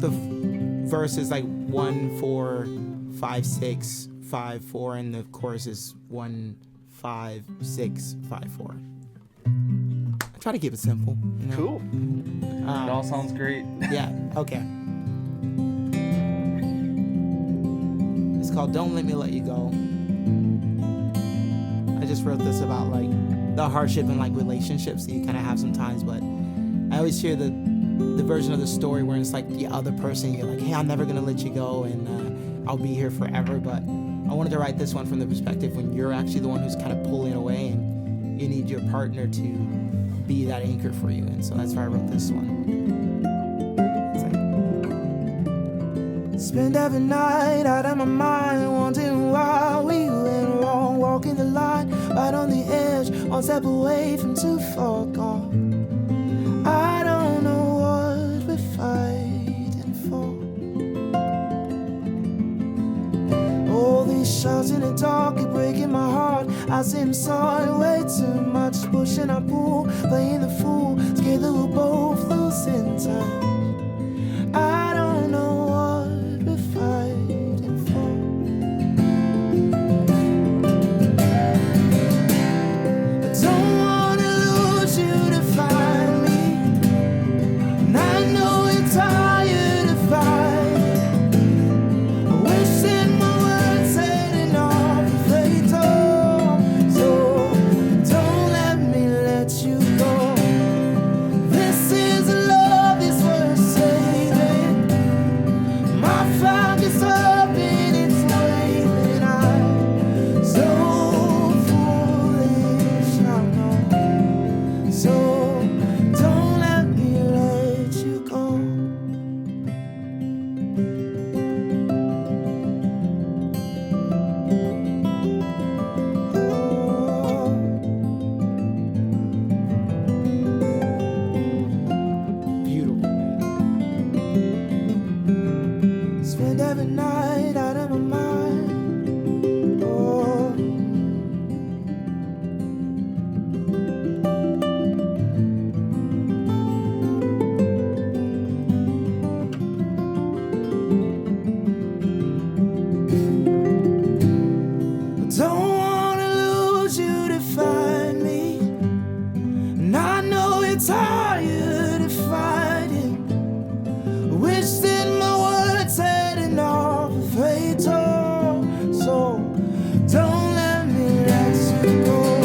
the verse is like 1 4 5 6 5 4, and the chorus is 1 5 6 5 4. I try to keep it simple. You know? Cool. It all sounds great. Yeah. Okay. It's called "Don't Let Me Let You Go." I just wrote this about like the hardship in like relationships that you kind of have sometimes, but I always hear the version of the story where it's like the other person, you're like, hey, I'm never gonna let you go, and I'll be here forever. But I wanted to write this one from the perspective when you're actually the one who's kind of pulling away, and you need your partner to be that anchor for you. And so that's why I wrote this one. It's like, spend every night out of my mind, wondering why we went wrong, walking the line, right on the edge, one step away from too far gone. I don't know what we're fighting for. All these shots in the dark are breaking my heart. I seem sorry way too much, pushing I pull, playing the fool, scared that we'll both lose in touch. I don't know what we're fighting for. I don't wanna lose you to find me, and I know you're tired of fighting. I wish that my words had enough fate, so don't let me let you go. This is a love that's worth saving. My flag is up and it's waving. I'm so foolish, I know. So don't let me let you go. Beautiful, man. Spend every night out of my mind. Oh. I don't wanna lose you to find me, and I know you're tired of fighting. I wish that my words had enough fate, so don't let me let you go.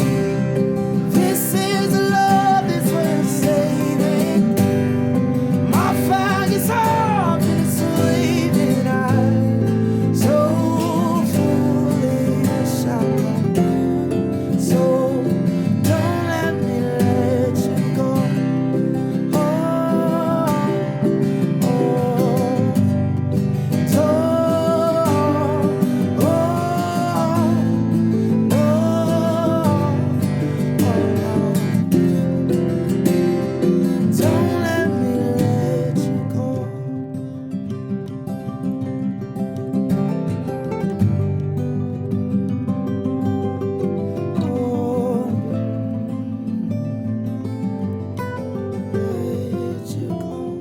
This is a love that's worth saving. My flag is up and it's waving. I'm so foolish, I know. So don't let me let you go. Oh, oh, don't, oh, no, don't let me let you go. Oh, let you go.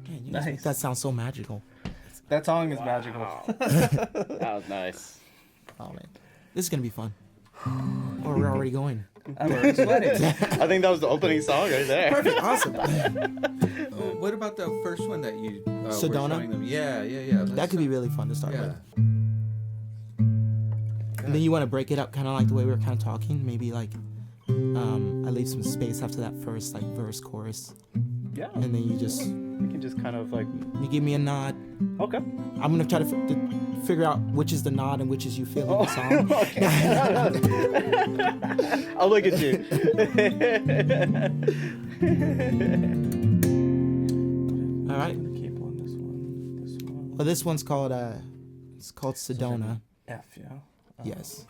Man, you guys make Nice. that sounds so magical. That song is magical. That was nice. Oh man, this is gonna be fun. Or we're already going. I'm already sweating. I think that was the opening song right there. Perfect, awesome. What about the first one that you were Sedona? showing them? Yeah. That could be really fun to start Yeah. with. And then you want to break it up, kind of like the way we were kind of talking. Maybe like I leave some space after that first like verse chorus, Yeah. and then you just We can just kind of like. you give me a nod. Okay. I'm gonna try to figure out which is the nod and which is you feeling Oh, the song. okay. I'll look at you. All right. Keep on this one. This one. Well, this one's called it's called Sedona. F, yeah. Yes.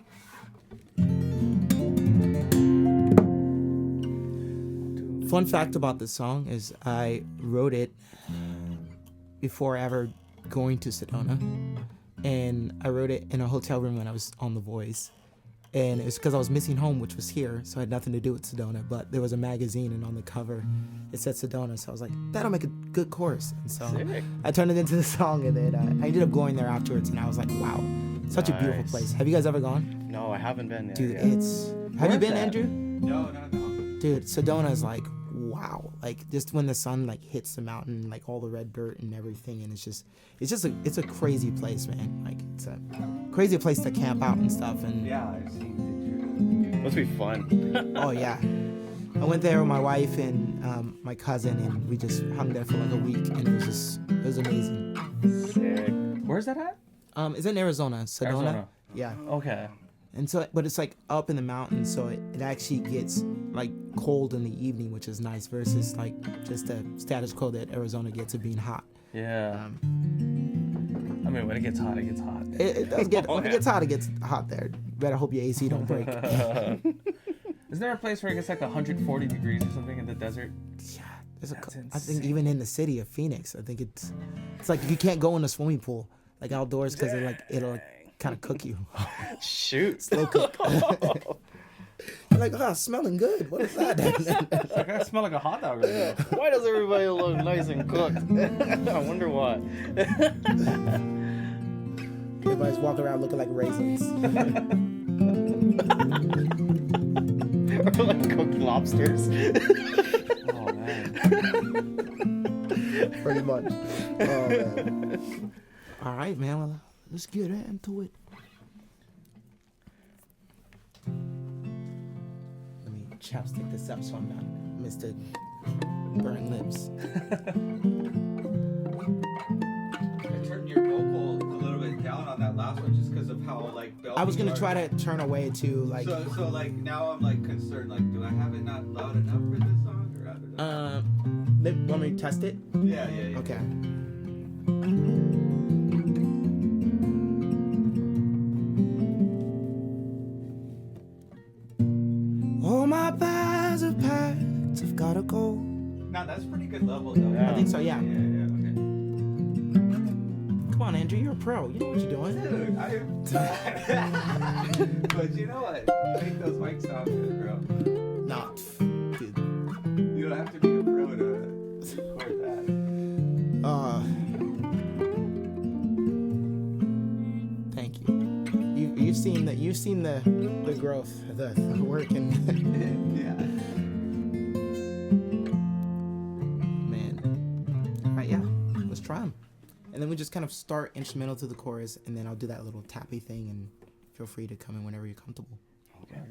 Fun fact about this song is I wrote it before ever going to Sedona, and I wrote it in a hotel room when I was on The Voice, And it's because I was missing home, which was here, so it had nothing to do with Sedona. But there was a magazine, and on the cover, it said Sedona. So I was like, that'll make a good chorus. And so Sick. I turned it into the song, and then I ended up going there afterwards, and I was like, wow, such a beautiful Nice. place. Have you guys ever gone? No, I haven't been there Dude, yet. it's... Have you Where's been, that? Andrew? No. Dude, Sedona is like, wow. Like, just when the sun, like, hits the mountain, like, all the red dirt and everything, and it's a crazy place, man. Like, it's a crazy place to camp out and stuff, and... Yeah, I've seen pictures. Must be fun. Oh yeah, I went there with my wife and my cousin, and we just hung there for like a week, and it was amazing. Sick. Where's that at? It's in Arizona, Sedona. Arizona. Yeah, Okay. and so, but it's like up in the mountains, so it actually gets like cold in the evening, which is nice versus like just the status quo that Arizona gets of being hot. Yeah. I mean, when it gets hot, it gets hot. It does get when it gets hot, it gets hot there. Better hope your AC don't break. Isn't there a place where it gets like 140 degrees or something in the desert? Yeah, there's That's I think insane. even in the city of Phoenix, I think it's like you can't go in the swimming pool like outdoors because it'll like, kind of cook you. Shoot. Slow cook. You're like, oh, smelling good. What is that? Like, I smell like a hot dog right now. Why does everybody look nice and cooked? I wonder why. Everybody's walking around looking like raisins. Or like cooked lobsters. Oh, man. Pretty much. Oh, man. All right, man. Well, let's get into it. Let me chopstick this up so I'm not Mr. Burn Lips. I turned your vocal a little bit down on that last one just because of how like. I was gonna belty try you to turn away to like. are. So like now I'm like concerned. Like, do I have it not loud enough for this song, or I don't know? Want me to test it? Yeah. Okay. All my bags are packed, I've gotta go. No, that's pretty good level though. Yeah. I think so, yeah. Yeah. Come on, Andrew, you're a pro. You know what you're doing. Okay. Dude, I am. But you know what? You make those mics sound good, bro. Nah, dude. You don't have to be a pro to record that. Thank you. You've seen the growth, the work, and Yeah. man. All right, yeah. Let's try them. And then we just kind of start instrumental to the chorus, and then I'll do that little tappy thing, and feel free to come in whenever you're comfortable. Okay.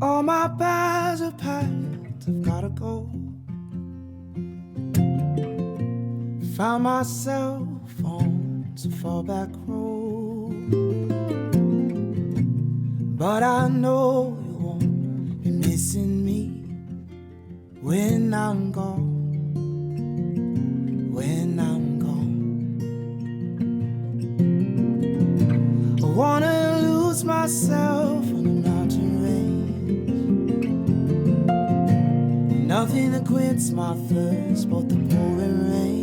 All my bags are packed, I've gotta go. Found myself on some fallback road, but I know you won't be missing me when I'm gone. When I'm gone, I wanna lose myself on the mountain range. Nothing to quench my thirst, but the pouring rain.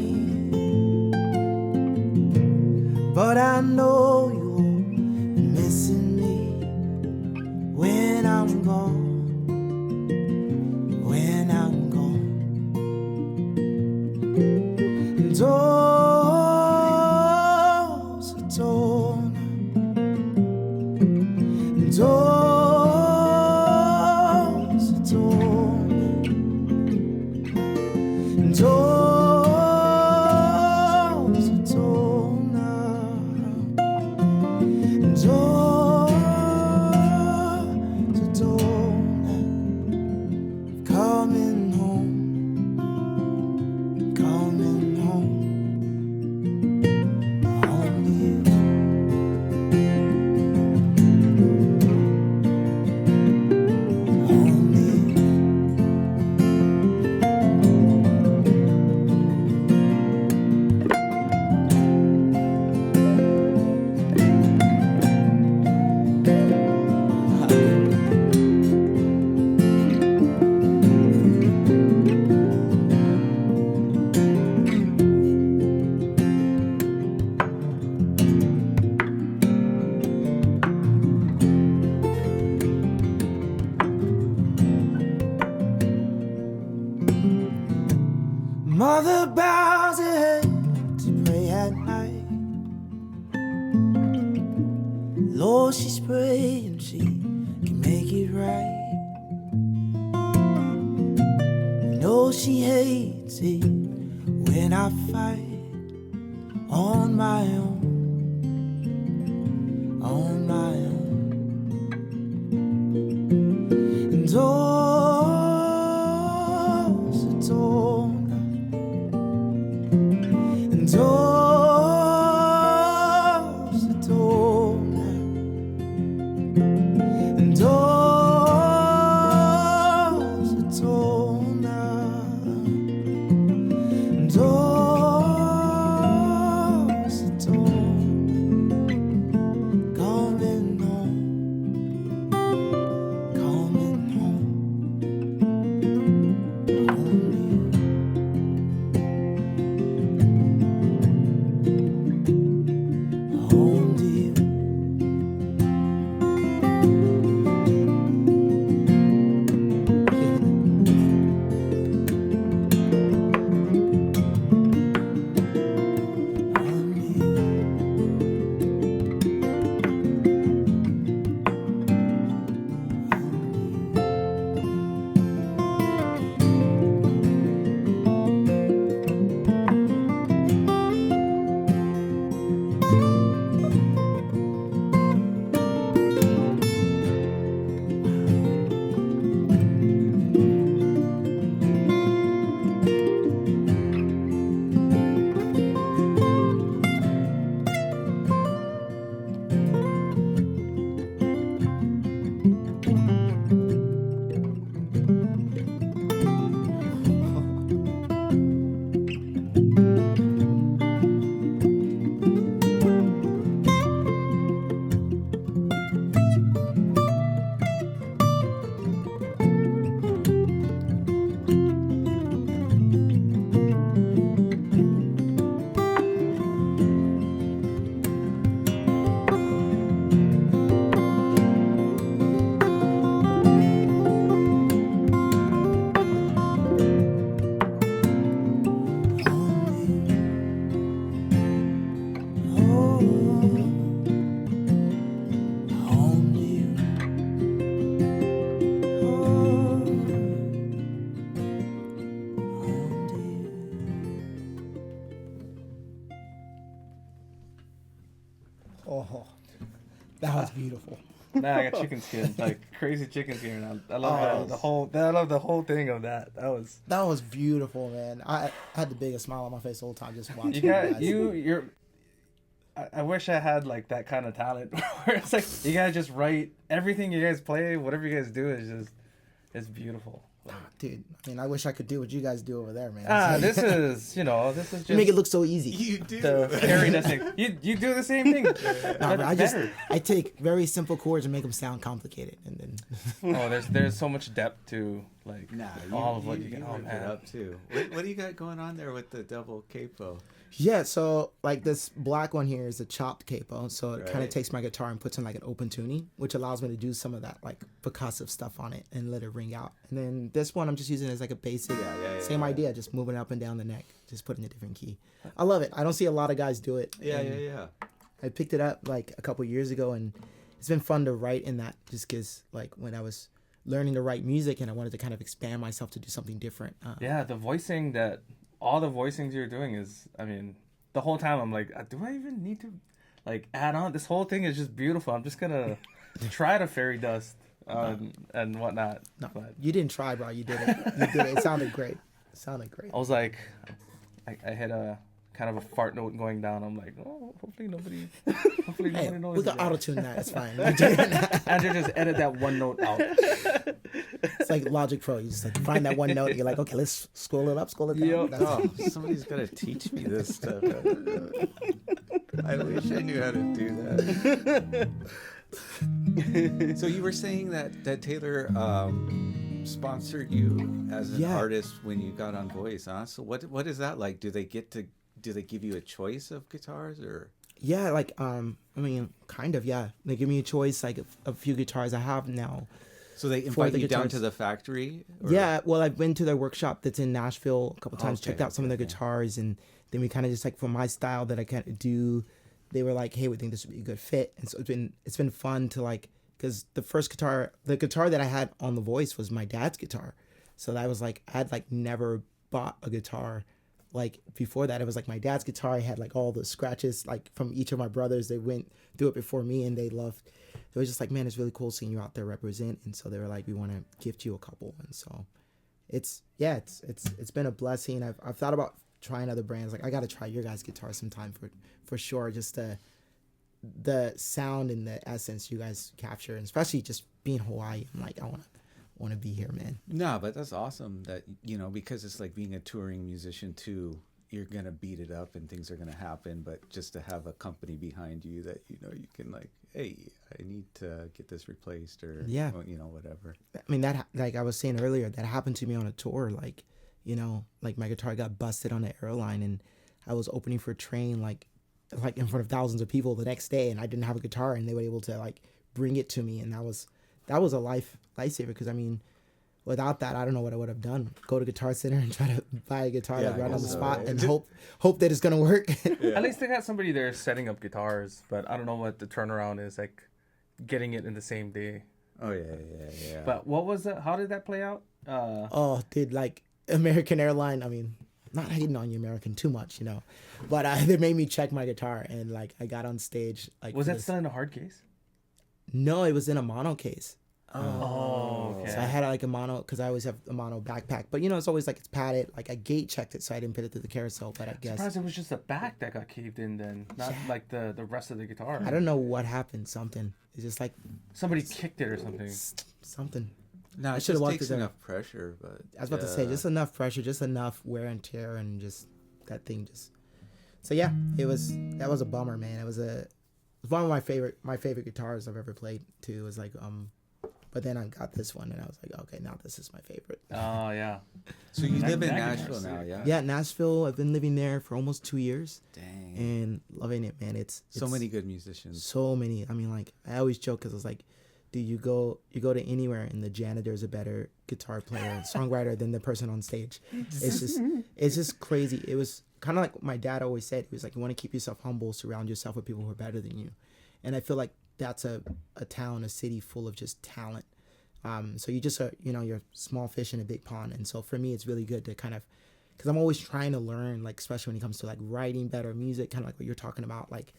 But I know you won't be missing me when I'm gone. When I'm gone. And oh, Sedona. And oh, Sedona. And oh, Sedona. And oh, Sedona. Coming home. Coming home. Home to you. she's praying she can make it right. No, she hates it when I fight on my own, on my own. And oh, Sedona, and oh, Sedona, and oh, Sedona, and oh, Sedona, coming home, coming home, home to you. Home to you. Home to you. Oh, that was beautiful. Nah, I got chicken skin, like crazy chicken skin. And I love Oh. the whole. I love the whole thing of that. That was beautiful, man. I had the biggest smile on my face the whole time just watching You got guys. you're. I wish I had like that kind of talent where it's like you guys just write everything you guys play, whatever you guys do is just it's beautiful. Dude, I mean, I wish I could do what you guys do over there, man. This is this is just You make it look so easy. You do. the fairy dust thing. You do the same thing. Nah, bro, Better. I take very simple chords and make them sound complicated, and then Oh, there's so much depth to like Nah, all of what you get. Oh rip it man. up too. What do you got going on there with the double capo? yeah. So like this black one here is a chopped capo, so it kind of Right. takes my guitar and puts in like an open tuning, which allows me to do some of that like percussive stuff on it and let it ring out. And then this one I'm just using as like a basic, same idea, just moving up and down the neck, just putting a different key. I love it. I don't see a lot of guys do it. Yeah, and yeah. I picked it up like a couple years ago, and it's been fun to write in that, just because like when I was learning to write music and I wanted to kind of expand myself to do something different. Yeah, the voicing all the voicings you're doing is, I mean, the whole time I'm like, do I even need to like add on? This whole thing is just beautiful. I'm just gonna try to fairy dust and whatnot. No, But you didn't try, bro. You did it. You did it. It sounded great. It sounded great. I was like, I hit a kind of a fart note going down. I'm like, oh, hopefully nobody Hey, knows. we can that. auto tune that. It's fine. Andrew just edit that one note out. It's like Logic Pro. You just like find that one note. And you're like, okay, let's scroll it up, scroll it down. Yep. That's Oh, somebody's got to teach me this stuff. I wish I knew how to do that. So you were saying that Taylor sponsored you as an Yeah. artist when you got on Voice, huh? So what is that like? Do they give you a choice of guitars or? Yeah, like I mean, kind of. Yeah, they give me a choice, like a few guitars I have now. So they For invite the you down guitars. to the factory? Or? Yeah, well, I've been to their workshop that's in Nashville a couple times, Okay, checked out some of their okay. guitars, and then we kind of just like for my style that I kind of do, they were like, hey, we think this would be a good fit. And so it's been fun to like, because the guitar that I had on The Voice was my dad's guitar. So that was like, I had like never bought a guitar. Like before that, it was like my dad's guitar. I had like all the scratches like from each of my brothers. They went through it before me, and they was just like, man, it's really cool seeing you out there represent. And so they were like, we want to gift you a couple. And so it's been a blessing. I've thought about trying other brands. Like I got to try your guys' guitar sometime for sure. Just the sound and the essence you guys capture, and especially just being Hawaii. I'm like, I want to be here, man. No, but that's awesome that, you know, because it's like being a touring musician too, you're going to beat it up and things are going to happen. But just to have a company behind you that, you know, you can like, hey, I need to get this replaced or, yeah, you know, whatever. I mean, that, like I was saying earlier, that happened to me on a tour. Like, you know, like my guitar got busted on the airline, and I was opening for a train, like in front of thousands of people the next day, and I didn't have a guitar, and they were able to like bring it to me. And that was a lifesaver, because I mean, without that, I don't know what I would have done. Go to Guitar Center and try to buy a guitar like right on the spot, and hope that it's gonna work. At least they got somebody there setting up guitars, but I don't know what the turnaround is, like getting it in the same day. Oh yeah. But what was that? How did that play out? Dude, like American Airline. I mean, not hating on you, American, too much, you know, but they made me check my guitar, and like I got on stage. Like, was that still in a hard case? No, it was in a mono case. Okay. So I had like a mono, because I always have a mono backpack, but you know, it's always like it's padded. Like I gate checked it, so I didn't put it through the carousel. But I guess surprised it was just the back that got caved in, then not like the rest of the guitar. I don't know what happened. Something. It's just like somebody kicked it or something. Something. No, I it should have just walked takes through there. enough pressure, but I was about to say, just enough pressure, just enough wear and tear, and just that thing just. So yeah, that was a bummer, man. It was one of my favorite guitars I've ever played too. It was like but then I got this one, and I was like, okay, now this is my favorite. Oh yeah. So you live in that Nashville now, yeah? Yeah, Nashville. I've been living there for almost 2 years. Dang. And loving it, man. It's So many good musicians. So many. I mean, like I always joke, because I was like, dude, you go to anywhere, and the janitor's a better guitar player, songwriter than the person on stage. It's just crazy. It was kind of like my dad always said. He was like, you want to keep yourself humble, surround yourself with people who are better than you. And I feel like that's a city full of just talent. So you just you're small fish in a big pond. And so for me, it's really good to kind of, because I'm always trying to learn, like especially when it comes to like writing better music, kind of like what you're talking about, like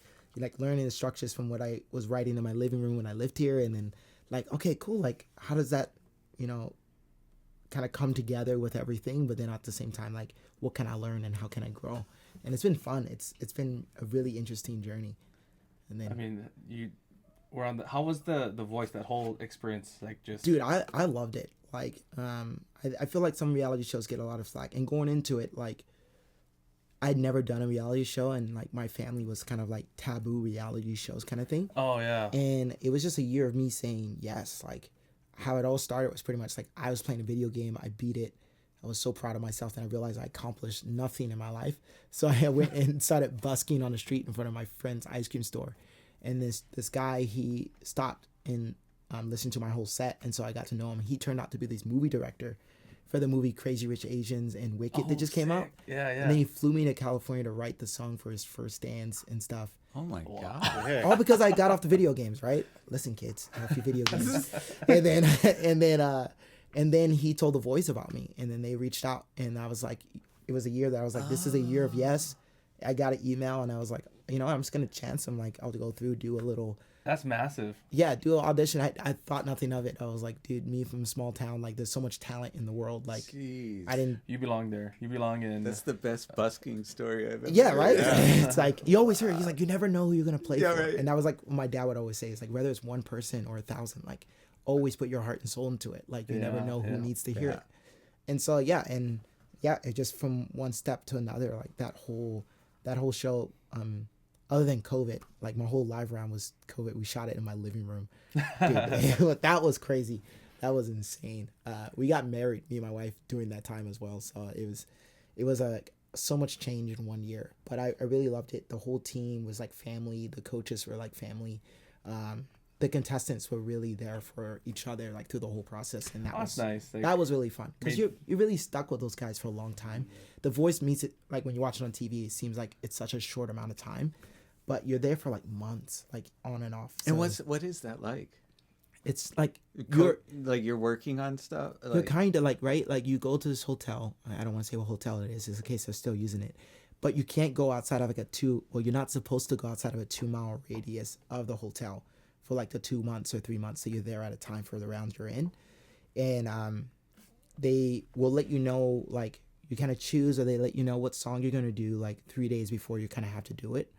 learning the structures from what I was writing in my living room when I lived here, and then like, okay, cool, like how does that, kind of come together with everything, but then at the same time, like what can I learn and how can I grow? And it's been fun. It's been a really interesting journey. And then I mean, you were on how was the Voice, that whole experience, like just dude, I loved it. Like I feel like some reality shows get a lot of slack, and going into it, like I'd never done a reality show, and like my family was kind of like taboo reality shows kind of thing. Oh yeah. And it was just a year of me saying yes. Like how it all started was pretty much like I was playing a video game, I beat it, I was so proud of myself, and I realized I accomplished nothing in my life. So I went and started busking on the street in front of my friend's ice cream store, and this guy, he stopped and listened to my whole set, and so I got to know him. He turned out to be this movie director for the movie Crazy Rich Asians and Wicked that just came out. Yeah. And then he flew me to California to write the song for his first dance and stuff. Oh my God. All because I got off the video games, right? Listen, kids, off your video games. and then he told The Voice about me, and then they reached out, and I was like, it was a year that I was like, this is a year of yes. I got an email, and I was like, I'm just gonna chance him. Like I'll go through, do a little. That's massive. Yeah, do an audition. I thought nothing of it. I was like, dude, me from a small town, like there's so much talent in the world. Like Jeez. I didn't. You belong there. You belong in. That's the best busking story I've ever Yeah, heard. right. It's like you always hear. He's like, you never know who you're gonna play for. Right. And that was like what my dad would always say. It's like whether it's one person or 1,000, like always put your heart and soul into it. Like you never know who needs to hear it. And so it just from one step to another, like that whole show. Other than COVID, like my whole live round was COVID. We shot it in my living room. Dude, that was crazy. That was insane. We got married, me and my wife, during that time as well. So it was so much change in 1 year. But I really loved it. The whole team was like family. The coaches were like family. The contestants were really there for each other, like through the whole process, and that was nice. Like, that was really fun because you're really stuck with those guys for a long time. The Voice meets it like when you watch it on TV. It seems like it's such a short amount of time, but you're there for like months, like on and off. And So what is that like? it's like You're working on stuff. you're kind of like, right, like you go to this hotel. I don't want to say what hotel it is. It's a case they're still using it, but you can't go outside of like you're not supposed to go outside of a 2-mile radius of the hotel for like the 2 months or 3 months that you're there at a time for the rounds you're in. And they will let you know, like, you kind of choose, or they let you know what song you're going to do like 3 days before you kind of have to do it.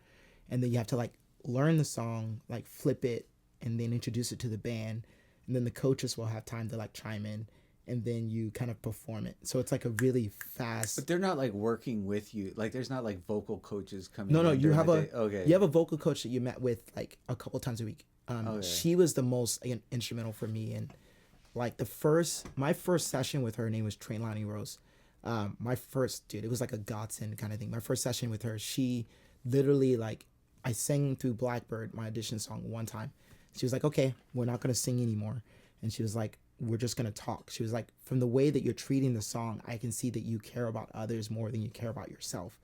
And then you have to like learn the song, like flip it, and then introduce it to the band. And then the coaches will have time to like chime in, and then you kind of perform it. So it's like a really fast. But they're not like working with you. Like there's not like vocal coaches coming. No, in you during have the day? you have a vocal coach that you met with like a couple times a week. Okay. She was the most instrumental for me, and like my first session with her, her name was Trainlani Rose. It was like a godsend kind of thing. My first session with her, she literally, like, I sang through Blackbird, my audition song, one time. She was like, okay, we're not going to sing anymore. And she was like, we're just going to talk. She was like, from the way that you're treating the song, I can see that you care about others more than you care about yourself.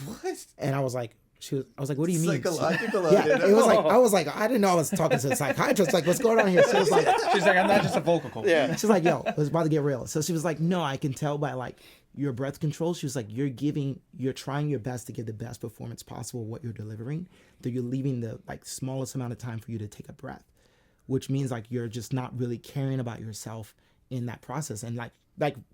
What? And I was like, what do you mean? Psychological. Yeah, it was like, I was like, I didn't know I was talking to a psychiatrist. Like, what's going on here? She was like, She's like, I'm not just a vocal coach. Yeah. she's like, yo, it was about to get real. So she was like, no, I can tell by like your breath control. She was like, you're trying your best to give the best performance possible what you're delivering, that you're leaving the like smallest amount of time for you to take a breath, which means like you're just not really caring about yourself in that process. And like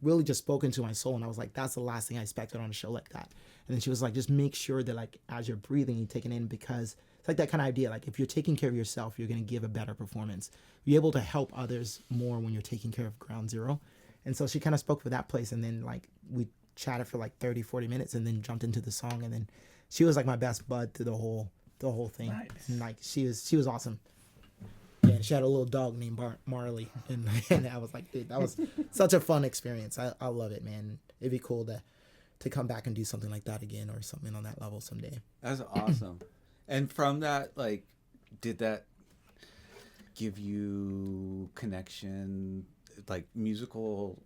really just spoken to my soul. And I was like, that's the last thing I expected on a show like that. And then she was like, just make sure that like as you're breathing, you take it in, because it's like that kind of idea. Like if you're taking care of yourself, you're going to give a better performance. You're able to help others more when you're taking care of ground zero. And so she kind of spoke for that place. And then like we chatted for like 30-40 minutes and then jumped into the song. And then she was like my best bud through the whole thing. Nice. And like she was awesome. Yeah, she had a little dog named Marley, and I was like, dude, that was such a fun experience. I love it, man. It'd be cool to come back and do something like that again, or something on that level someday. That's awesome. And from that, like, did that give you connection, like musical,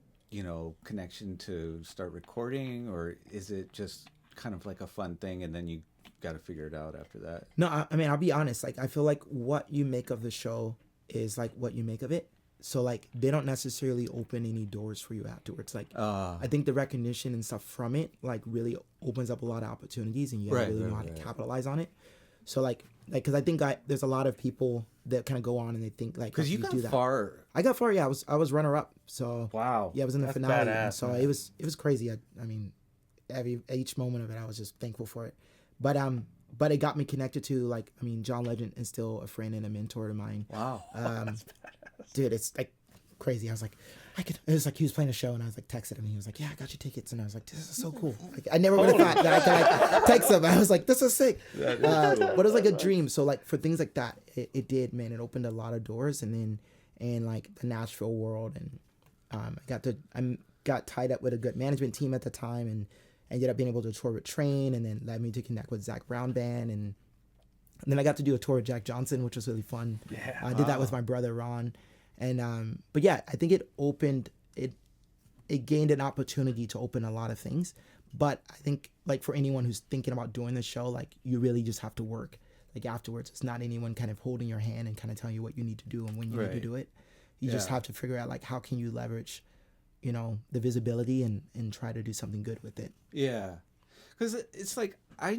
connection to start recording, or is it just kind of like a fun thing and then you got to figure it out after that? No, I mean, I'll be honest. Like, I feel like what you make of the show is like what you make of it. So like, they don't necessarily open any doors for you afterwards. Like, I think the recognition and stuff from it like really opens up a lot of opportunities, and you gotta really know how to capitalize on it. So like, because I think there's a lot of people that kind of go on and they think like, because you got do that. far. I got far. Yeah, I was runner up. So Wow. yeah, I was in the That's finale. badass, And so man. it was crazy. I mean, each moment of it, I was just thankful for it. But it got me connected to, like, I mean, John Legend is still a friend and a mentor of mine. Wow. Dude, it's like crazy. I was like, it was like he was playing a show and I was like texted him and he was like, yeah, I got you tickets. And I was like, this is so cool. Like, I never would have thought that I could like text him. I was like, this is sick. But it was like a dream. So like for things like that, it did, man. It opened a lot of doors. And then in like the Nashville world, and I got tied up with a good management team at the time, and ended up being able to tour with Train, and then led me to connect with Zach Brown Band, and then I got to do a tour with Jack Johnson, which was really fun. Yeah, I did that with my brother Ron, and but yeah, I think it gained an opportunity to open a lot of things. But I think like for anyone who's thinking about doing the show, like you really just have to work. Like afterwards, it's not anyone kind of holding your hand and kind of telling you what you need to do and when you need to do it. You just have to figure out like how can you leverage, the visibility and try to do something good with it. Yeah, because it's like I've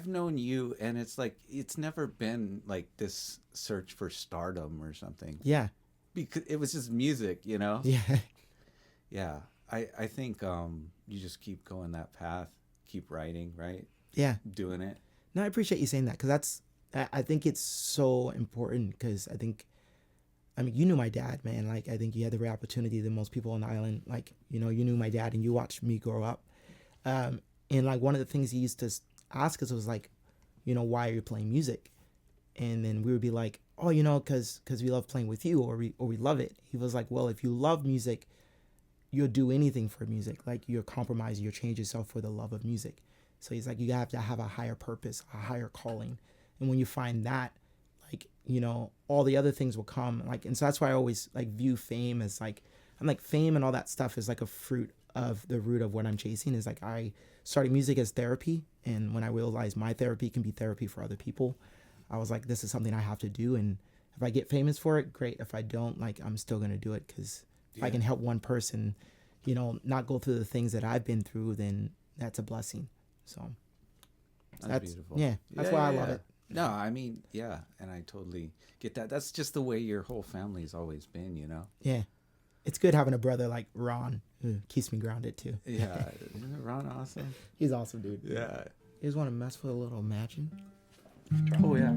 known you, and it's like it's never been like this search for stardom or something. Yeah. Because it was just music, Yeah. Yeah, I think you just keep going that path, keep writing, right? Yeah. Doing it. No, I appreciate you saying that, because I think it's so important, because I mean, you knew my dad, man. Like, I think you had the rare opportunity that most people on the island, like, you knew my dad and you watched me grow up. And like one of the things he used to ask us was like, why are you playing music? And then we would be like, oh, because we love playing with you, or we love it. He was like, well, if you love music, you'll do anything for music. Like, you're compromised, you'll change yourself for the love of music. So he's like, you have to have a higher purpose, a higher calling. And when you find that, like, all the other things will come. Like, and so that's why I always like view fame as like I'm like, fame and all that stuff is like a fruit of the root of what I'm chasing. Is like, I started music as therapy, and when I realized my therapy can be therapy for other people, I was like, this is something I have to do, and if I get famous for it, great. If I don't, like, I'm still gonna do it, because if I can help one person, you know, not go through the things that I've been through, then that's a blessing. So That's beautiful. Yeah, that's why I love it. No, I mean, yeah, and I totally get that. That's just the way your whole family's always been, you know? Yeah. It's good having a brother like Ron who keeps me grounded too. Yeah. Isn't Ron awesome? He's awesome, dude. Yeah. You just want to mess with a little Imagine? Oh yeah.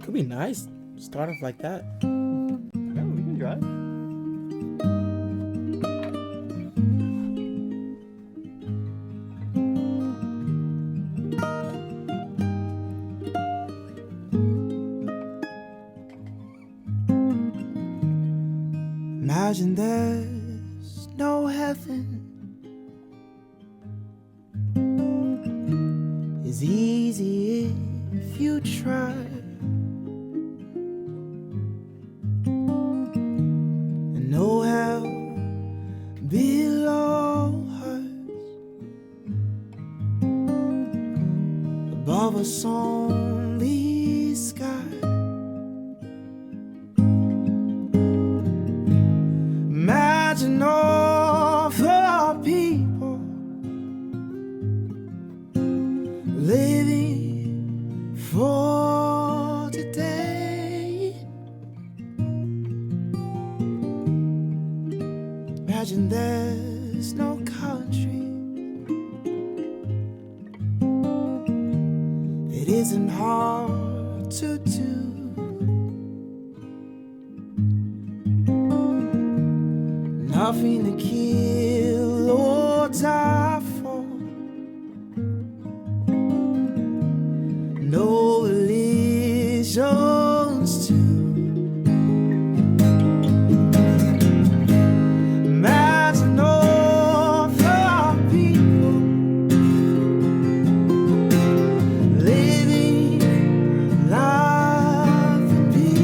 Could be nice. Start off like that. Yeah, we can drive. Imagine there's no heaven. It's easy if you try. And no hell below us. Above us only sky. Imagine all the people living for today. Imagine there's no country. It isn't hard to do. Nothing to kill or die for. No religions too. Imagine all the people living life in peace.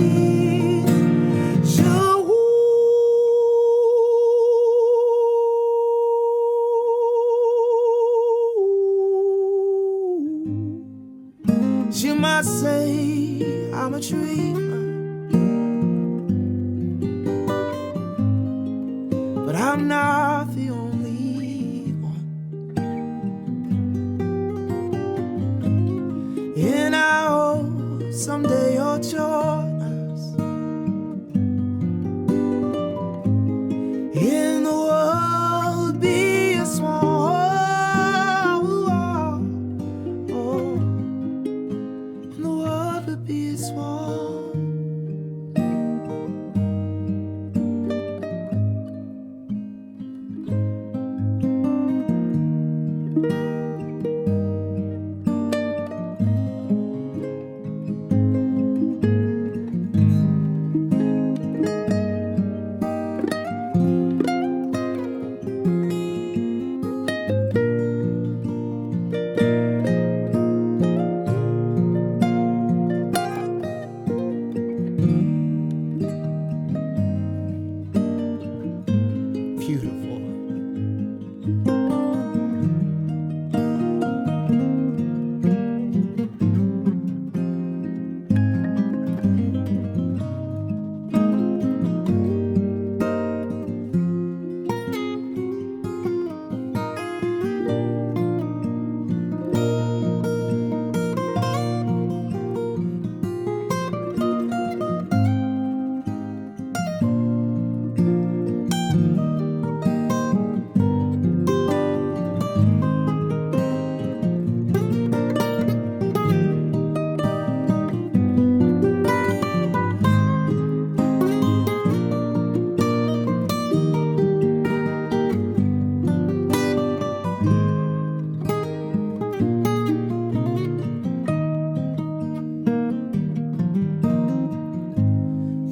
You might say I'm a dreamer, but I'm not the only one. And I hope someday you'll join us in the world be a small. Be small. Beautiful.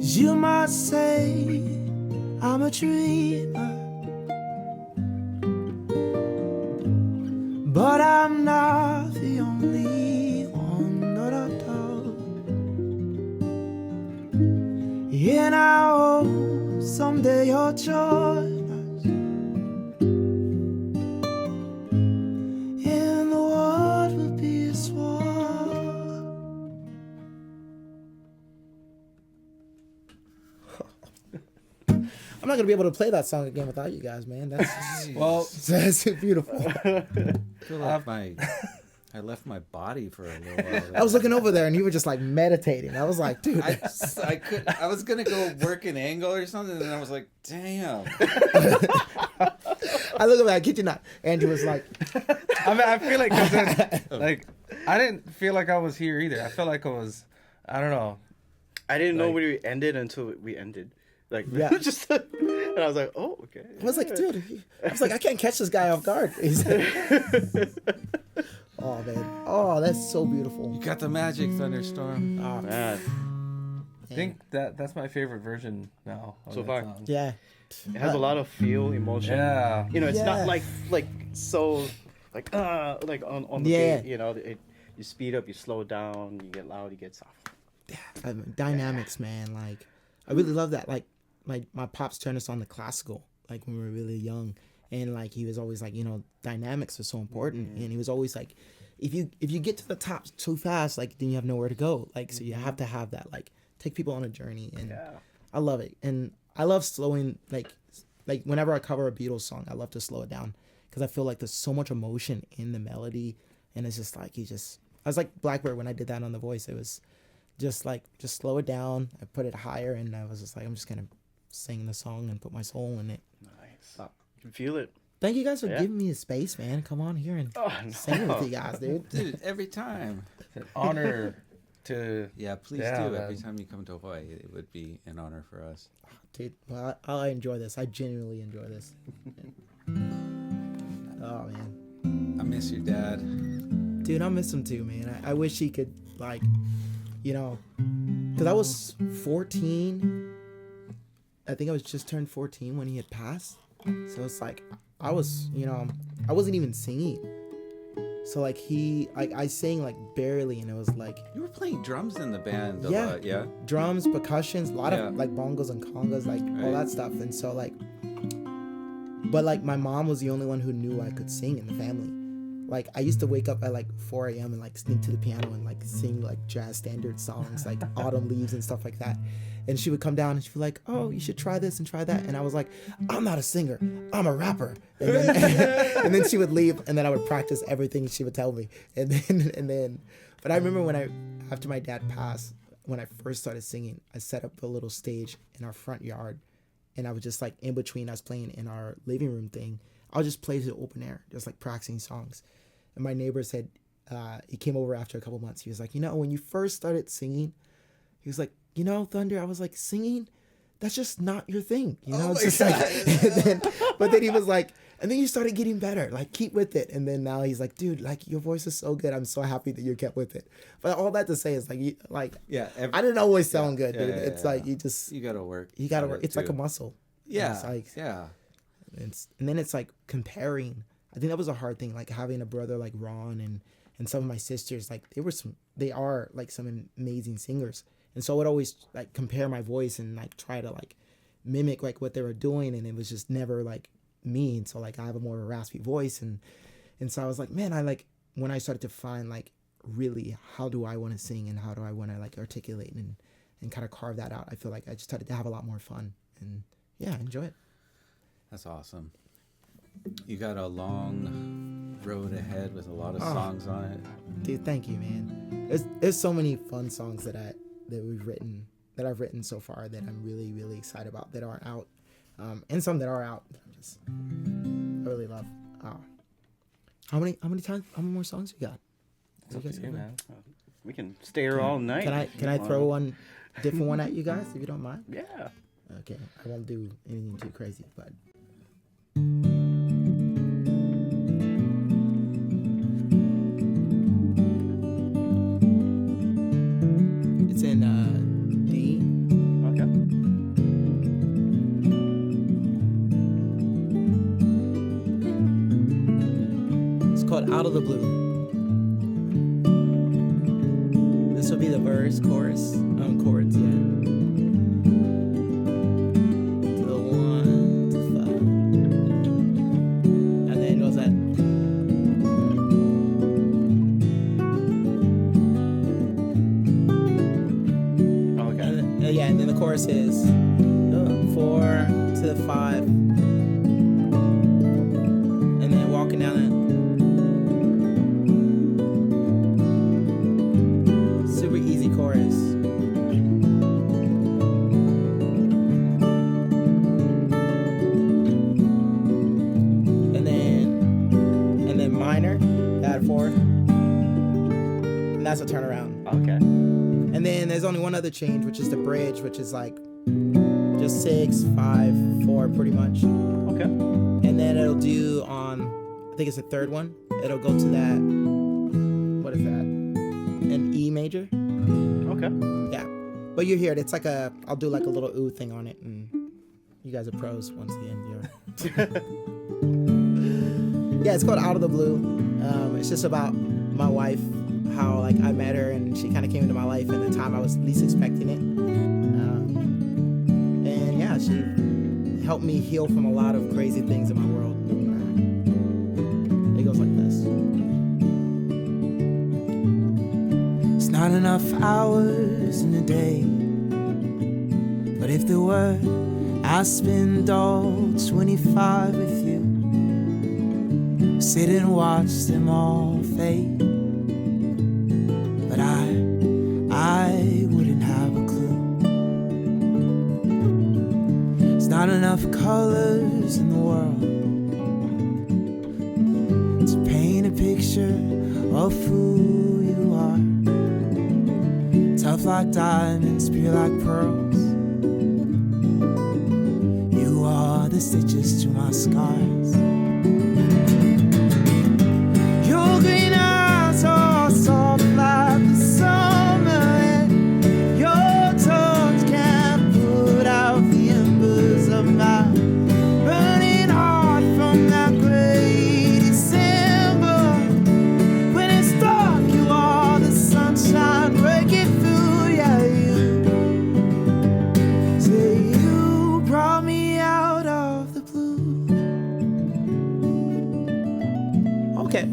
You might say I'm a dreamer, all join us, and the world will be as one. I'm not gonna be able to play that song again without you guys, man. That's Well, that's beautiful. I feel like I left my body for a little while. I was looking over there and you were just like meditating. I was like, dude. I was gonna go work an angle or something, and I was like, damn. I look over there, I kid you not. Andrew was like, I mean, I feel like 'cause then, like I didn't feel like I was here either. I felt like I was, I don't know. I didn't know Like- when we ended until we ended. Like, Yeah. just, and I was like, oh, okay. I was like, dude, I was like, I can't catch this guy off guard. He's oh man, oh that's so beautiful. You got the magic, Thunderstorm. Oh, Man, I think that's my favorite version now. of So that far. song. yeah, it has a lot of feel, emotion. Yeah. You know, it's Yeah. not like so like on the Yeah. beat, you know, you speed up, you slow down, you get loud, you get soft. dynamics, man. Like, I really love that. Like my pops turned us on to classical, like when we were really young, and like he was always like, you know, dynamics are so important, and he was always like, if you get to the top too fast, like then you have nowhere to go. Like, so you have to have that, like, take people on a journey, and Yeah. I love it, and I love slowing like whenever I cover a Beatles song, I love to slow it down because I feel like there's so much emotion in the melody, and it's just like I was like Blackbird when I did that on The Voice. It was just slow it down. I put it higher, and I was just like, I'm just gonna sing the song and put my soul in it. Nice. You can feel it. Thank you guys for Yeah. giving me the space, man. Come on here and Oh, no. sing with you guys, dude. Dude, every time. It's an honor to. Yeah, please Yeah, do. Every man. time you come to Hawaii, it would be an honor for us. Dude, well, I enjoy this. I genuinely enjoy this. Oh man, I miss your dad. dude, I miss him too, man. I wish he could, like, you know, because I was 14. I think I was just turned 14 when he had passed. So it's like I was, you know, I wasn't even singing. So like I sang like barely, and it was like You were playing drums in the band a Yeah. lot, yeah? drums, percussions, a lot Yeah. of like bongos and congas, like all Right. that stuff. And so like, but like my mom was the only one who knew I could sing in the family. Like I used to wake up at like 4 a.m. and like sneak to the piano and like sing like jazz standard songs, like Autumn Leaves and stuff like that. And she would come down and she'd be like, "Oh, you should try this and try that." And I was like, "I'm not a singer, I'm a rapper." And then, and then she would leave, and then I would practice everything she would tell me. And then, but I remember after my dad passed, when I first started singing, I set up a little stage in our front yard, and I was just like in between us playing in our living room thing, I'll just play to the open air, just like practicing songs. And my neighbor said, he came over after a couple months. He was like, "You know, when you first started singing," he was like, "You know, Thunder," I was like, "Singing, that's just not your thing." You know, it's just like, but then he was like, and then you started getting better, like keep with it. And then now he's like, "Dude, like your voice is so good. I'm so happy that you kept with it." But all that to say is like, Yeah. I didn't always sound good, Yeah, dude. yeah, it's yeah. like you just, You gotta work. you gotta at work. it, It's like a too. muscle. Yeah. It's like, Yeah. and then it's like comparing. I think that was a hard thing, like having a brother like Ron and some of my sisters, like they are like some amazing singers. And so I would always like compare my voice and like try to like mimic like what they were doing, and it was just never like me. And so like I have a more of a raspy voice, and so I was like, man, I like when I started to find like really how do I want to sing and how do I want to like articulate and kind of carve that out, I feel like I just started to have a lot more fun, and yeah, enjoy it. That's awesome. You got a long road ahead with a lot of Oh. songs on it. Dude, thank you, man. There's so many fun songs that I've written so far that I'm really, really excited about that aren't out, and some that are out. I really love. How many more songs you got? It's up to you, man. We can stay here all night. Can I throw one different one at you guys if you don't mind? Yeah. Okay, I won't do anything too crazy, but. It's in D. Okay. It's called Out of the Blue. This will be the verse, chorus, chords, yeah. To the one. chorus is 4 to the 5, and then walking down it. Super easy chorus. And then minor, add 4, and that's a turnaround. Okay. And then there's only one other change, which is the bridge, which is like just 6, 5, 4, pretty much. Okay. And then it'll do on, I think it's the third one. It'll go to that. What is that? An E major. Okay. Yeah. But you hear it. It's like I'll do like a little ooh thing on it, and you guys are pros once again. Yeah, it's called Out of the Blue. It's just about my wife, how like I met her and she kind of came into my life in the time I was least expecting it. And yeah, she helped me heal from a lot of crazy things in my world. It goes like this. It's not enough hours in a day, but if there were, I'd spend all 25 with you. Sit and watch them all fade, but I wouldn't have a clue. There's not enough colors in the world to paint a picture of who you are. Tough like diamonds, pure like pearls. You are the stitches to my scars. Your green eyes are soft like the summer, and your touch can put out the embers of my burning heart from that gray December. When it's dark, you are the sunshine breaking through. Yeah, you say you brought me out of the blue. Okay.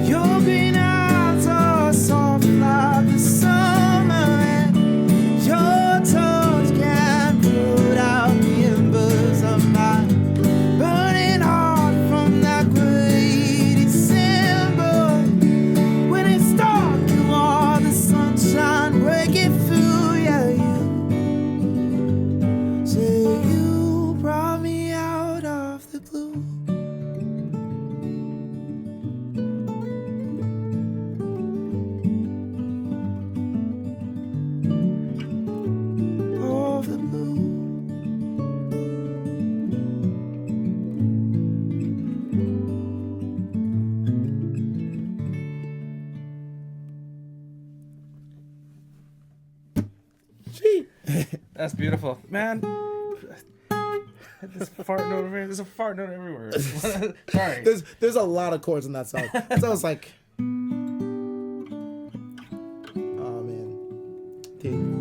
Your green eyes are soft like the summer, and your touch can put out the embers of my burning heart from that gray December. When it's dark, you are the sunshine breaking through. Yeah, you say you brought me out of the blue. Of the blue. Gee. That's beautiful, man. There's a fart note over here. There's a fart note everywhere. Sorry. There's a lot of chords in that song. So I was like, oh man, dude.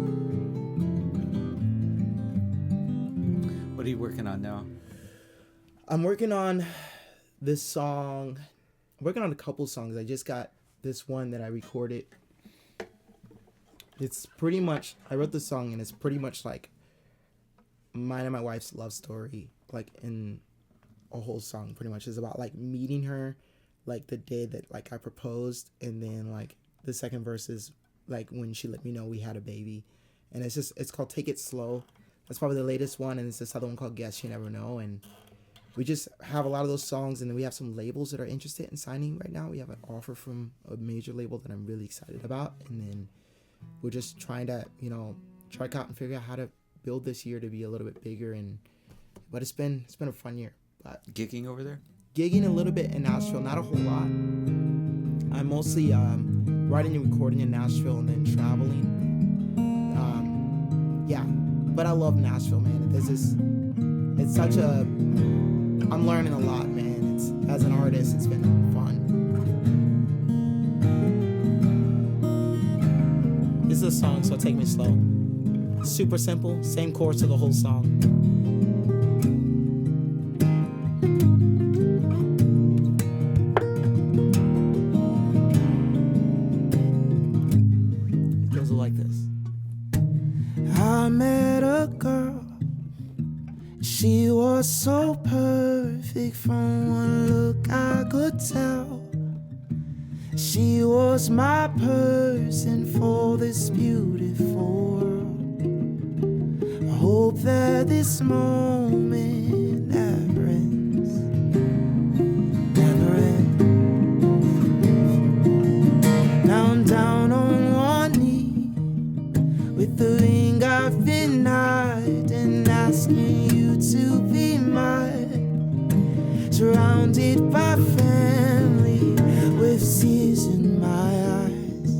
What are you working on now? I'm working on this song. I'm working on a couple songs. I just got this one that I recorded. It's pretty much, I wrote this song and it's pretty much like mine and my wife's love story, like in a whole song. Pretty much is about like meeting her, like the day that like I proposed, and then like the second verse is like when she let me know we had a baby, and it's called Take It Slow. That's probably the latest one, and it's this other one called Guess You Never Know, and we just have a lot of those songs, and then we have some labels that are interested in signing right now. We have an offer from a major label that I'm really excited about, and then we're just trying to, track out and figure out how to build this year to be a little bit bigger, but it's been a fun year. But Gigging over there? gigging a little bit in Nashville, not a whole lot. I'm mostly writing and recording in Nashville and then traveling. Yeah, but I love Nashville, man. It's such a, I'm learning a lot, man. As an artist, it's been fun. This is a song, so take me slow. Super simple, same chords to the whole song. It goes like this. I met a girl. She was so perfect from one look I could tell. She was my person for this beautiful world. I hope that this moment never ends, never ends. Now I'm down on one knee with the ring I've been hiding, asking you to be mine, surrounded by family with tears in my eyes.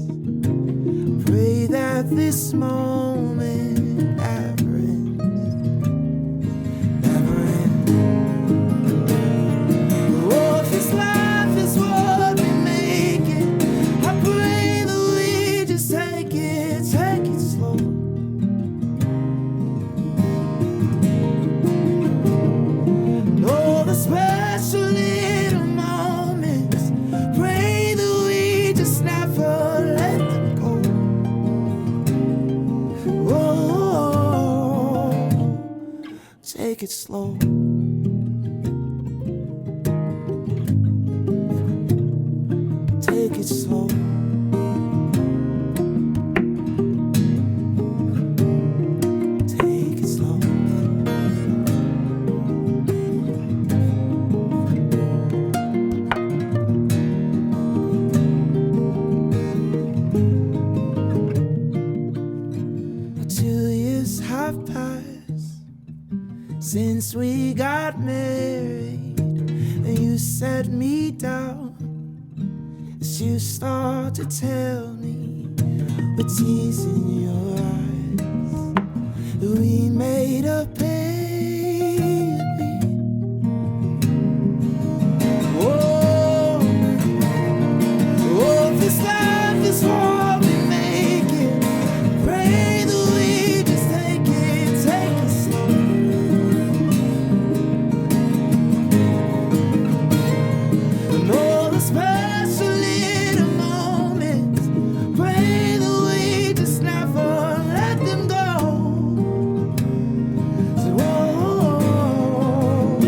Pray that this moment never ends, never ends. Oh, if this life is what we make it, I pray that we just take it slow. Oh, the special little moments, pray that we just never let them go. Oh, take it slow. Take it slow. Take it slow. Have passed since we got married, and you set me down as you start to tell me with tears in your eyes that we made a baby. Oh, oh, this life is what we make it. Pray that we just take it slow. And all the special little moments, pray that we just never let them go. So, oh,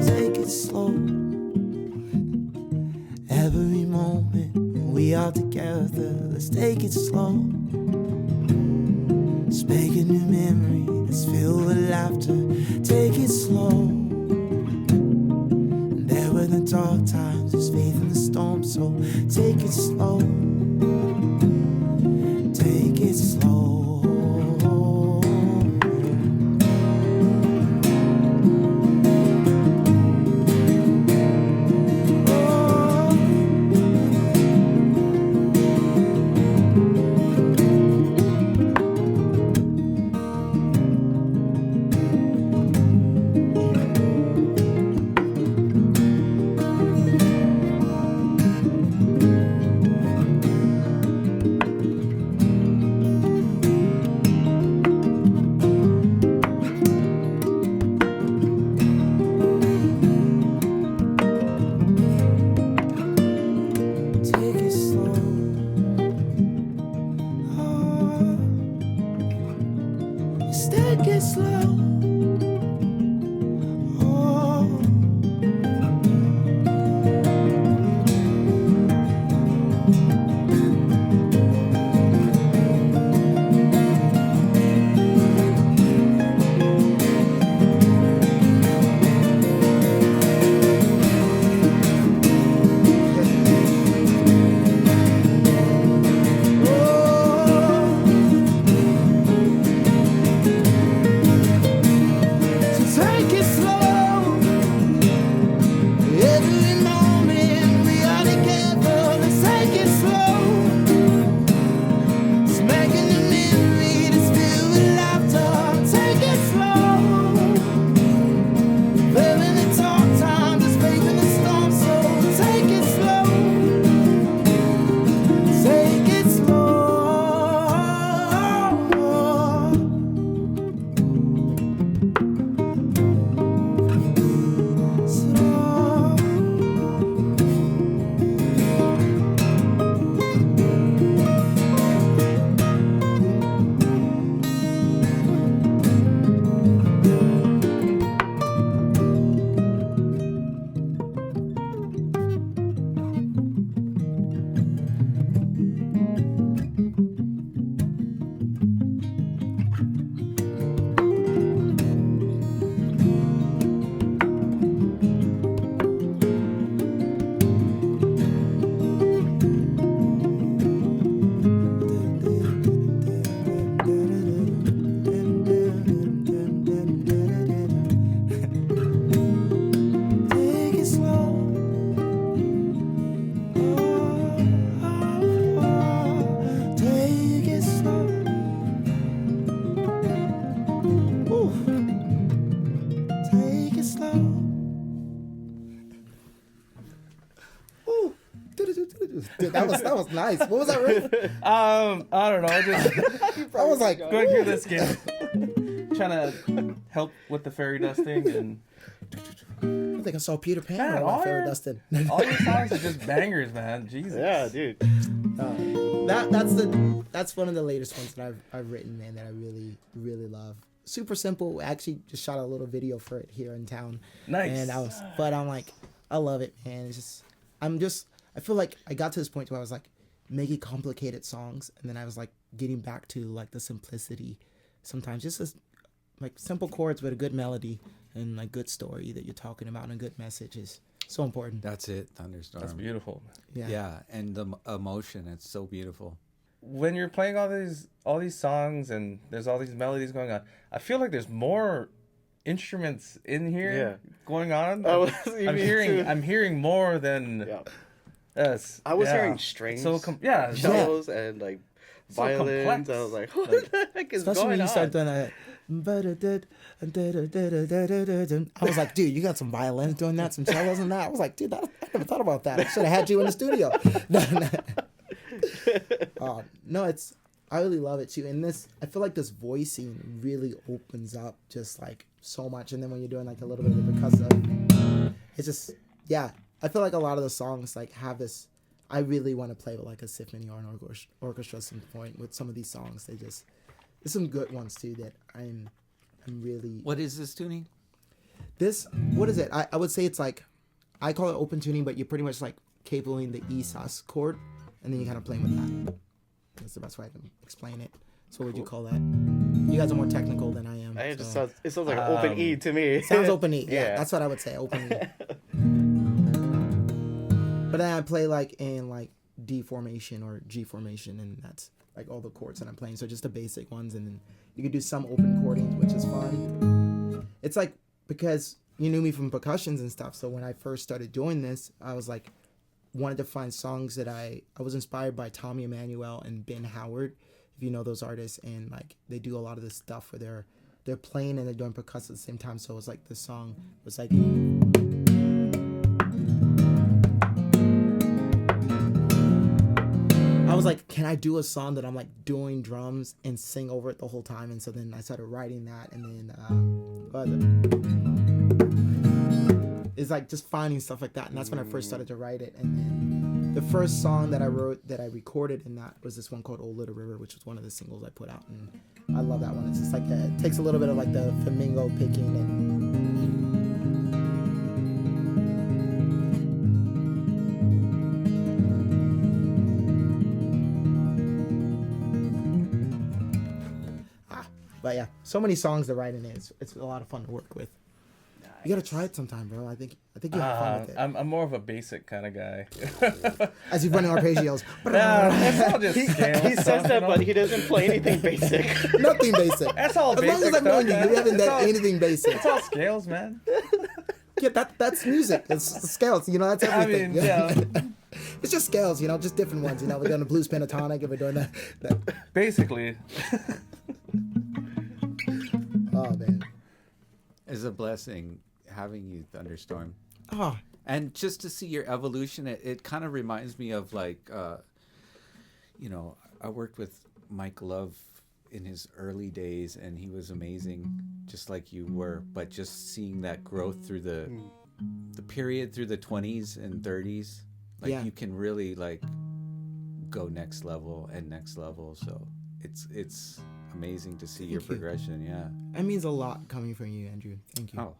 take it slow. Every moment we are together, let's take it slow. Let's make a new memory that's filled with laughter. Take it slow. And there were the dark times, there's faith in the storm. So take it slow. Take it slow. was nice. What was that riff? I don't know. Just I was like, going through this game, trying to help with the fairy dusting, and I think I saw Peter Pan Man, while all fairy your- dusted. all your songs are just bangers, man. Jesus. Yeah, dude. That's one of the latest ones that I've written, man, that I really really love. Super simple. I actually just shot a little video for it here in town. Nice. And I'm like, I love it, man. It's just I feel like I got to this point where I was like making complicated songs, and then I was like getting back to like the simplicity. Sometimes just as like simple chords with a good melody and like good story that you're talking about and a good message is so important. That's it, Thunderstorm. That's beautiful. Yeah, and the emotion, it's so beautiful. When you're playing all these songs and there's all these melodies going on, I feel like there's more instruments in here going on. I'm hearing more than Yeah. us. I was hearing strings, So cellos, and like So violins. complex. I was like, what the heck is Especially going when you on? start doing that. I was like, dude, you got some violins doing that, some cellos and that. I was like, dude, I never thought about that. I should have had you in the studio. No, I really love it too. And I feel like this voicing really opens up just like so much. And then when you're doing like a little bit of the percussive, it's just, yeah. I feel like a lot of the songs like have this. I really want to play with like a symphony or an orchestra at some point with some of these songs. There's some good ones too that I'm really. What is this tuning? What is it? I would say it's like, I call it open tuning, but you're pretty much like cabling the E sus chord, and then you're kind of playing with that. That's the best way I can explain it. So what would you call that? You guys are more technical than I am. It so. sounds like an open E to me. Sounds open E. Yeah, Yeah. that's what I would say. Open E. But then I play like in like D formation or G formation, and that's like all the chords that I'm playing. So just the basic ones, and then you can do some open chording, which is fun. It's like, because you knew me from percussions and stuff, so when I first started doing this, I was like, wanted to find songs that I was inspired by Tommy Emmanuel and Ben Howard, if you know those artists, and like they do a lot of this stuff where they're playing and they're doing percussion at the same time. So it was like this song was like. I was like, can I do a song that I'm like doing drums and sing over it the whole time? And so then I started writing that, and then what was it? It's like just finding stuff like that, and that's when I first started to write it. And then the first song that I wrote, that I recorded in that, was this one called Old Little River, which was one of the singles I put out, and I love that one. It's just like it takes a little bit of like the flamingo picking and. But yeah, so many songs to write in it. It's a lot of fun to work with. You gotta try it sometime, bro. I think you have fun with it. I'm more of a basic kind of guy. As he's running arpeggios. It's all just scales. He says that, but he doesn't play anything basic. Nothing basic. That's all As basic long as I've known you, stuff, you haven't man. done anything basic. It's all scales, man. Yeah, that's music. It's the scales. You know, that's everything. mean, yeah. It's just scales. You know, just different ones. You know, we're doing the blues pentatonic, and we're doing that. Basically. Oh man. It's a blessing having you, Thunderstorm. Oh, And just to see your evolution, it kind of reminds me of like, I worked with Mike Love in his early days, and he was amazing, just like you were. But just seeing that growth through the period through the 20s and 30s, like Yeah. you can really like go next level and next level. So it's amazing to see your you. progression. Yeah. that means a lot coming from you, Andrew. Thank you. Oh.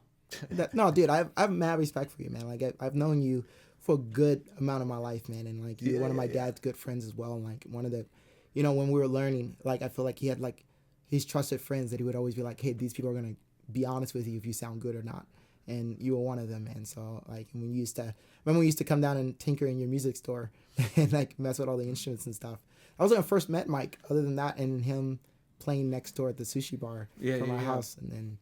No, dude, I have mad respect for you, man. Like I've known you for a good amount of my life, man, and like you're one of my dad's good friends as well. And like one of the, when we were learning, like I feel like he had like his trusted friends that he would always be like, hey, these people are gonna be honest with you if you sound good or not, and you were one of them, man. So like when we used to come down and tinker in your music store and like mess with all the instruments and stuff. I was when I first met Mike. Other than that, and him playing next door at the sushi bar from our house, and then.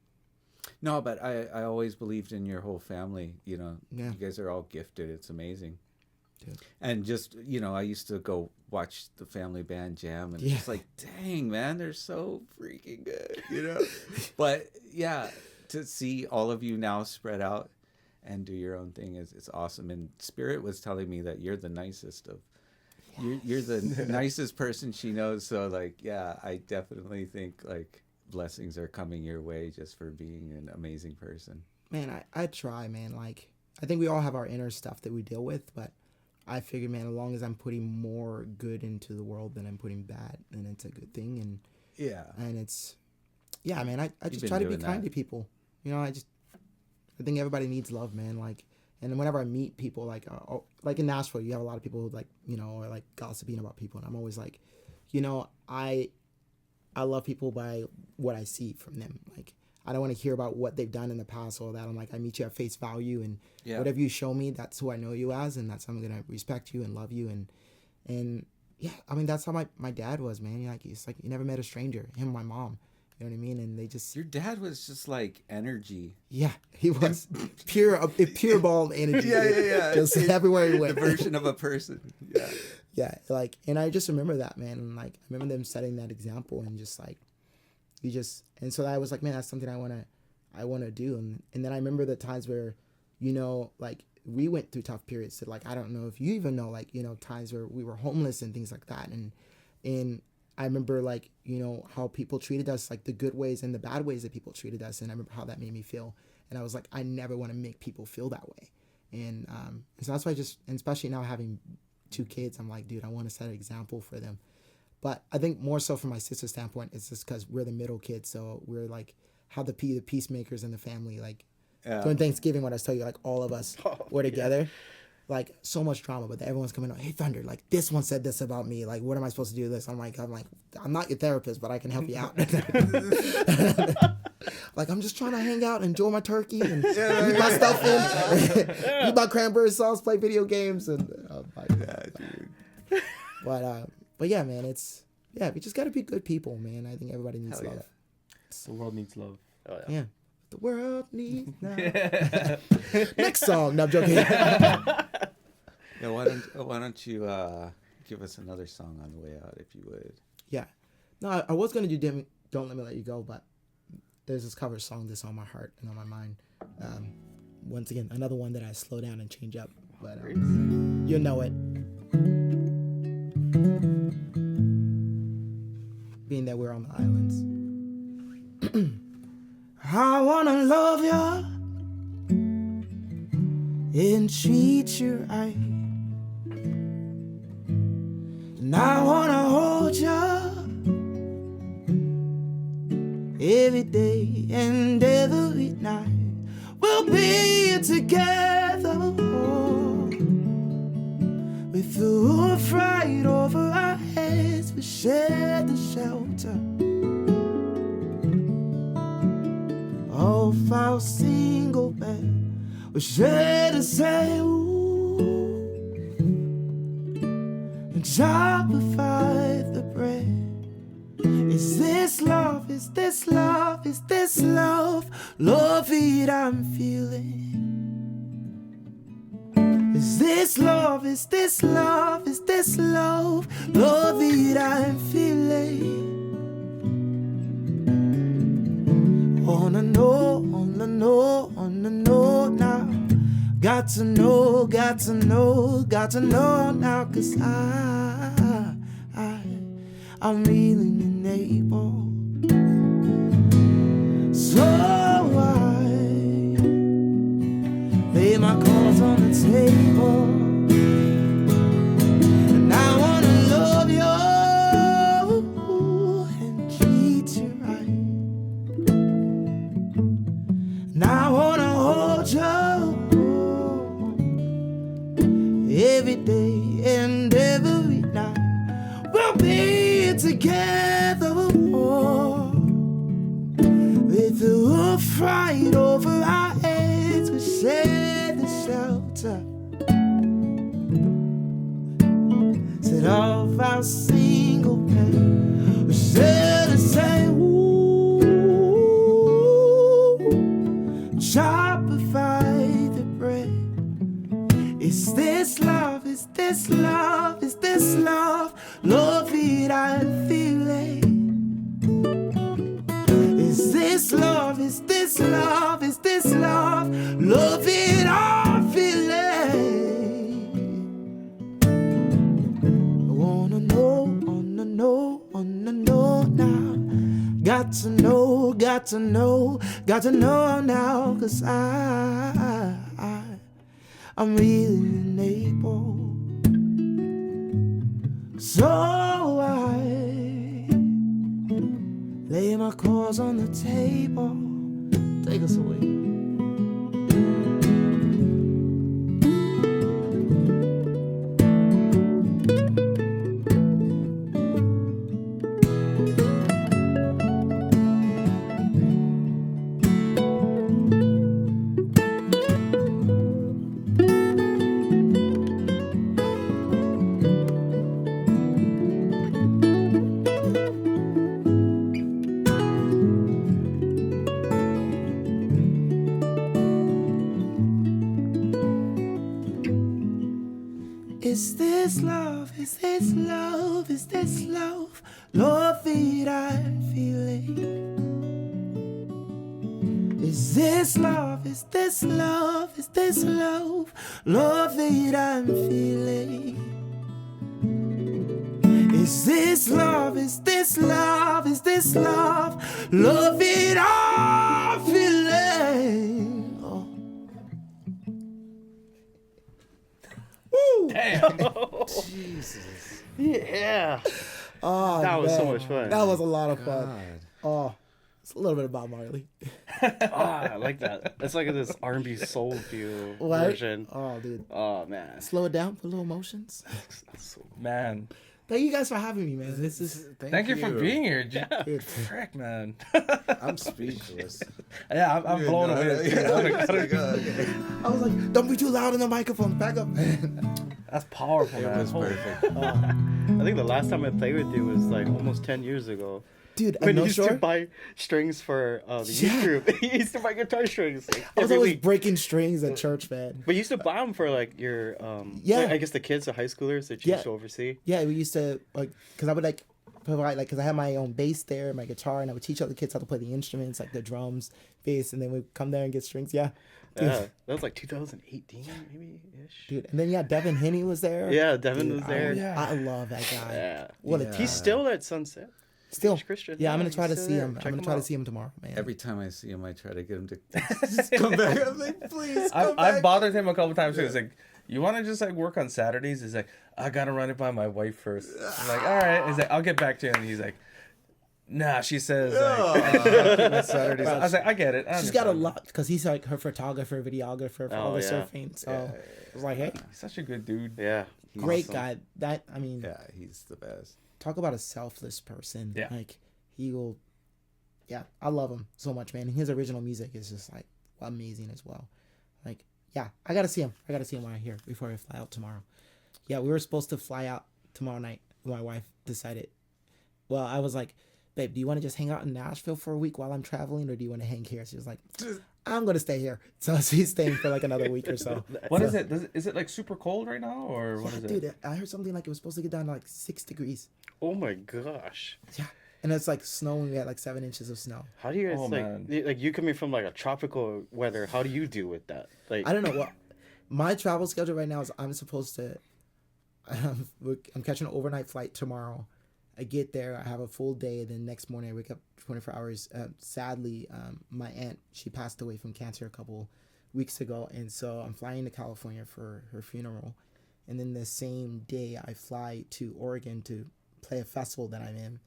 No, but I always believed in your whole family. You guys are all gifted. It's amazing. Dude. And just, I used to go watch the family band jam, and it's like, dang, man, they're so freaking good, But yeah, to see all of you now spread out and do your own thing it's awesome. And Spirit was telling me that you're the nicest of You're the nicest person she knows. So like, yeah, I definitely think like blessings are coming your way just for being an amazing person. Man, I try, man. Like, I think we all have our inner stuff that we deal with, but I figure, man, as long as I'm putting more good into the world than I'm putting bad, then it's a good thing. And it's, yeah, man, I just try to be kind to people. You know, I think everybody needs love, man. Like, and whenever I meet people, like in Nashville, you have a lot of people who like, you know, are like gossiping about people. And I'm always like, you know, I love people by what I see from them. Like, I don't want to hear about what they've done in the past or that. I'm like, I meet you at face value, and whatever you show me, that's who I know you as, and that's how I'm gonna respect you and love you. And yeah, I mean, that's how my dad was, man. He's like, you never met a stranger. Him and my mom. You know what I mean? And they just... Your dad was just like energy. Yeah, he was pure ball energy. Yeah. Just everywhere he went. The version of a person. Yeah. Yeah, like, and I just remember that, man. And like, I remember them setting that example, and just like, and so I was like, man, that's something I want to do. And then I remember the times where, you know, like, we went through tough periods that, like, I don't know if you even know, like, you know, times where we were homeless and things like that. And I remember, like, you know, how people treated us, like the good ways and the bad ways that people treated us. And I remember how that made me feel. And I was like, I never want to make people feel that way. And so that's why and especially now having 2 kids, I'm like, dude, I want to set an example for them. But I think more so from my sister's standpoint, it's just because we're the middle kids. So we're like, how the peacemakers in the family, like during Thanksgiving, when I was telling you, like, all of us were together. Like, so much drama, but everyone's coming out, hey, Thunder, like, this one said this about me. Like, what am I supposed to do with this? I'm like, I'm not your therapist, but I can help you out. Like, I'm just trying to hang out, enjoy my turkey, and eat my stuff in, eat my cranberry sauce, play video games, and Dude. But yeah, man, we just gotta be good people, man. I think everybody needs love. The world needs love. Oh, Yeah. The world needs now. Next song. No, I'm joking. Yeah, why don't you give us another song on the way out, if you would? Yeah. No, I was going to do Don't Let Me Let You Go, but there's this cover song that's on my heart and on my mind. Once again, another one that I slow down and change up. But you'll know it. Being that we're on the islands. I want to love you and treat you right. And I want to hold you every day and every night. We'll be together with the roof right over our heads. We share the shelter of our single bed. We share the same and Shopify the bread. Is this love? Is this love? Is this love? Love it, I'm feeling. Is this love? Is this love? Is this love? Love it, I'm feeling. Wanna know, wanna know, wanna know now. Got to know, got to know, got to know now. 'Cause I'm feeling unable. So I lay my cards on the table. And I wanna love you and treat you right. And I wanna hold you every day and every night. We'll be together with the roof right over our heads. We share the shelter, set of our single bed. We share the same Shopify the bread. Is this love? Is this love? Is this love? Love it, I'm feeling. Is this love? Is this love? Is this love? Love it, I'm feeling. got to know, got to know, got to know now, 'cause I'm really unable. So I lay my cards on the table. Take us away. Is this love? Is this love? Is this love? Love that I'm feeling. Is this love? Is this love? Is this love? Love that I'm feeling. Is this love? Is this love? Is this love? Love that I'm feeling. Oh. Woo! Damn. Jesus. Yeah. Oh, That was so man. much fun. That was a lot of fun. God. Oh, it's a little bit about Marley. I like that. It's like this R&B soul feel Right? version. Oh, dude. Oh man. Slow it down, put little emotions. Man. Thank you guys for having me, man. This is Thank you for being here. good. Frick, man. I'm speechless. Yeah, I'm blown away. I was like, don't be too loud in the microphone. Back up, man. That's powerful, It man. was Holy- perfect. I think the last time I played with you was like almost 10 years ago. Dude, When I'm you no used to sure. buy strings for the youth Yeah. group. You used to buy guitar strings like, I was every always week. breaking strings at church, man. But you used to buy them for like your, Yeah. like, I guess the kids, the high schoolers that you Yeah. used to oversee. Yeah, we used to, like, because I would, like, provide, like, because I had my own bass there, my guitar, and I would teach other kids how to play the instruments, like the drums, bass, and then we'd come there and get strings. Yeah. Dude. Yeah, that was like 2018 maybe ish. Dude, and then, yeah, Devin Hinney was there. Yeah, Devin Dude, was there. I love that guy. Yeah. What a Yeah. He's still at Sunset. Still. Christian. Yeah, I'm Yeah, gonna try to he's see still him. there. I'm Check gonna him try to out. see him tomorrow, man. Every time I see him, I try to get him to just come back. I'm like, please come I've back. bothered him a couple times too. It's like, you want to just like work on Saturdays? He's like, I gotta run it by my wife first. I'm like, all right. He's like, I'll get back to you. And he's like, nah. She says like, my Saturdays. I was like, I get it. I She's got a understand. lot because he's like her photographer, videographer for all the yeah. surfing. So I was like, hey, He's such a good dude. Yeah. great Awesome. guy. That I mean, Yeah, he's the best. talk about a selfless person. Yeah. Like he will. Yeah, I love him so much, man. And his original music is just like amazing as well. Like, yeah, I gotta see him. I gotta see him while I'm here before I fly out tomorrow. Yeah, we were supposed to fly out tomorrow night. My wife decided. Well, I was like, babe, do you want to just hang out in Nashville for a week while I'm traveling, or do you want to hang here? She was like, I'm gonna stay here. So she's staying for like another week or so. What is it? Is it like super cold right now, or what is it? Dude, I heard something like it was supposed to get down to like 6 degrees. Oh my gosh. Yeah, and it's like snowing. We had like 7 inches of snow. How do you guys Oh, like man. like you coming from like a tropical weather? How do you deal with that? Like I don't know what my travel schedule right now is. I'm supposed to. I'm catching an overnight flight tomorrow. I get there, I have a full day. Then next morning I wake up 24 hours. Sadly, my aunt, she passed away from cancer a couple weeks ago, and so I'm flying to California for her funeral. And then the same day I fly to Oregon to play a festival that I'm in,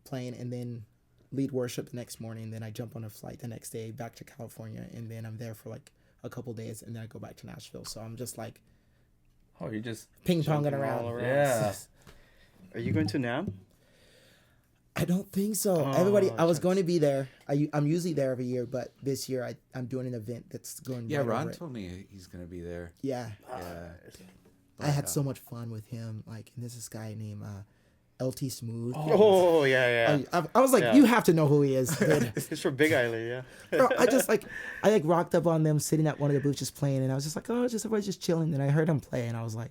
playing, and then lead worship the next morning. Then I jump on a flight the next day back to California, and then I'm there for like a couple days, and then I go back to Nashville. So I'm just like Oh, you're just ping ponging Jumping around. all around. yeah. Are you going to NAM? I don't think so. Oh, Everybody, I was shucks. going to be there. I'm usually there every year, but this year I'm doing an event that's going. Yeah, right Ron over it. told me he's gonna be there. Yeah, Yeah. I had so much fun with him. Like, and there's this guy named LT Smooth. Oh yeah, yeah. I was like, Yeah. you have to know who he is, dude. It's from Big Island, yeah. Bro, I rocked up on them sitting at one of the booths just playing, and I was just like, oh, just everybody's just chilling. And I heard him play, and I was like,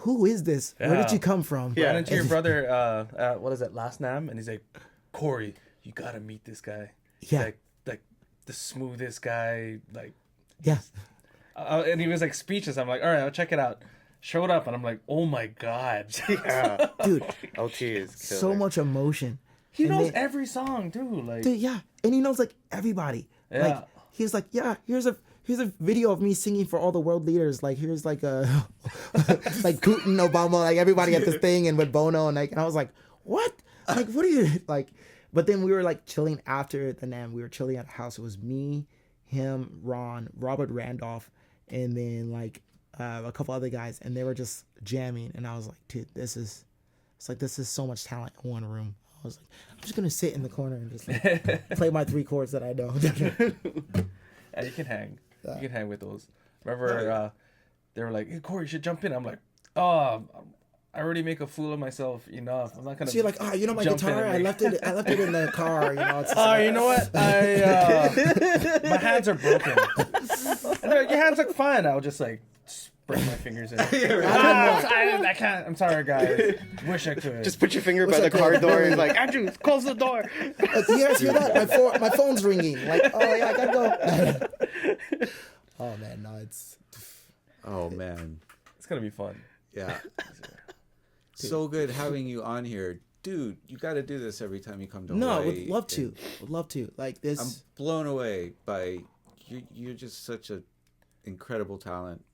who is this? Where did Yeah. you come from? Yeah. Ran into your brother. What is it? Last Nam, and he's like, Corey, you gotta meet this guy. He's Yeah. like the smoothest guy. Like, Yeah. and he was like speechless. I'm like, all right, I'll check it out. Showed up, and I'm like, oh my god. Yeah. Dude, LT is killer. so much emotion. He And knows then- every song too. Like, Dude, yeah, and he knows like everybody. Yeah. Like he's like, yeah, here's a video of me singing for all the world leaders. Like here's like a like Putin, Obama, like everybody at this thing, and with Bono, and I was like, what? Like what are you like? But then we were like chilling after the NAMM. We were chilling at a house. It was me, him, Ron, Robert Randolph, and then like a couple other guys, and they were just jamming. And I was like, dude, this is so much talent in one room. I was like, I'm just gonna sit in the corner and just like, play my 3 chords that I know. yeah, you can hang. You can hang with those. Remember, they were like, "Hey, Corey, you should jump in." I'm like, "Oh, I already make a fool of myself enough. I'm not gonna." So you're like, oh, you know my jump in guitar? and I make- left it in the car. You know. It's just Oh, like, you know what? My hands are broken. And they're like, your hands look fine. I'll just like break my fingers in. I can't. I'm sorry, guys. Wish I could. Just put your finger Wish by I the car could. door and like, Andrew, close the door. Like, you guys hear that? My phone's ringing. Like, oh yeah, I gotta go. Oh man, no, it's Oh man, It's gonna be fun. yeah. So good having you on here, dude. You got to do this every time you come to no, I Hawaii. would love to. Would love to. Like this. I'm blown away by you're just such a incredible talent,